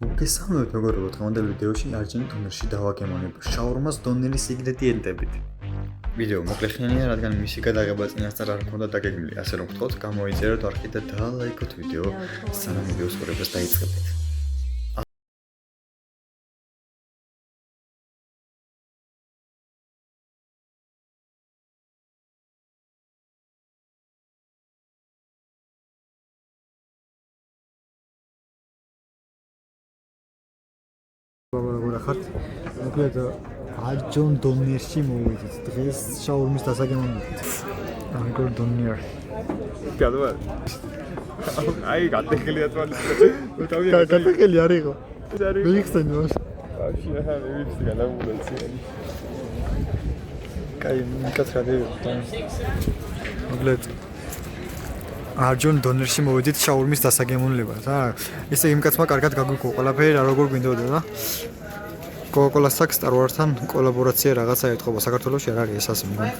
მოგესალმებით მეგობრებო, დღევანდელ ვიდეოში არჯენი დონერში დავაგემონებ შაურმას დონერის ინგრედიენტებით. ვიდეო მოკლეხნიანია, რადგან მისი გადაღება წინასწარ არ მქონდა დაგეგმილი, ასე რომ გთხოვთ, გამოიწეროთ არხი და დალაიქოთ ვიდეო, სანამ ვიდეოს ყურებას დაიწყებთ. ხართ მოკლედ არჯონ დონერში მოვიდეთ დღეს შაურმის დასაგემოვნებით. არჯონ დონერ. გადავა. აი გადაგელია თვალის. გადაგელი არ იყო. მიიხსენე მას. ბავშვი ახლა მივიხსნი გადაგულაცია. კაი, მიკაცრადე. მოკლედ არჯონ დონერში მოვიდით შაურმის დასაგემოვნებად, რა. ესე იმ კაცმა კარგად გაგვიქო ყველაფერი რა როგორ გვინდოდა და Coca-Cola-ს აქვს Star Wars-თან კოლაბორაცია რაღაცა ეთყობა საქართველოში არ არის ეს ასე მგონი.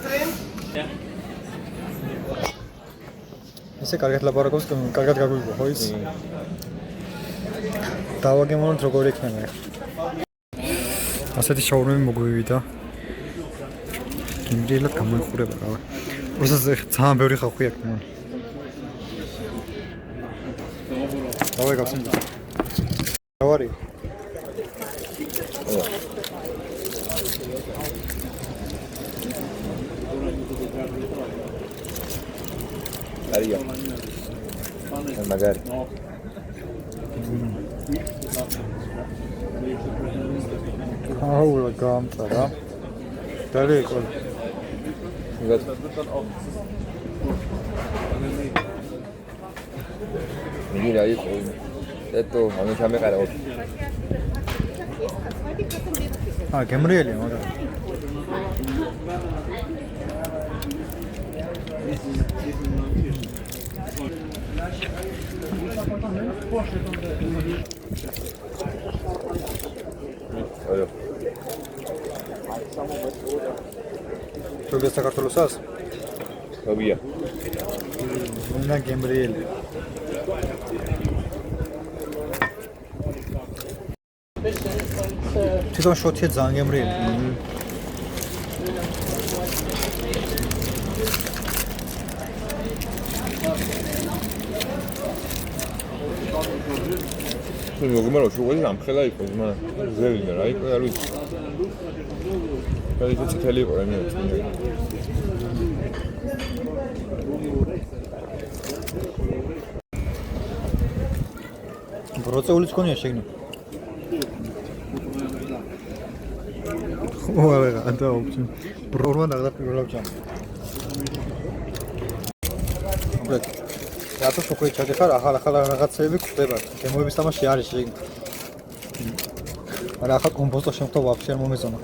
ესე კარგად ლაპარაკობს, კარგად გაგვიგო ხო ის? დავაგემოვნოთ როგორ იქნება ახლა. ასეთი შაურმები მოგვივიდა. გიმრიელად გამოიყურება რა. უბრალოდ ძალიან ბევრი ხალხი აქვს მან. დავაი გავსინდა. დავარი. Ария. Magari. აუ გამწა რა. დალი იყო. Gut. Mira ahí, esto, a mí ya me cargó. გემრიელია მაგრამ. Алло. როგორ საქართველოსას? Აბია. უნდა გემრიელი. თვითონ შოთია ძალიან გემრიელი. მოგმარო შუღელი ამხელა იყო ძმა ზევინა რა იყო არ ვიცი კაი ცეთელი იყო რა მე ბროწეულიც ქონია შეგნო ოღონდ ანდა ოპცი ბრორმა დაგდაპირებულა ჯამ ოპრეთ რატო შოქოი ჩადიხარ ახალ რაღაცეები გვხდება გემოების თამაში არის შეგნო არა ახლა კომპოსტო შემთხვევა ვაფშე არ მომეწონა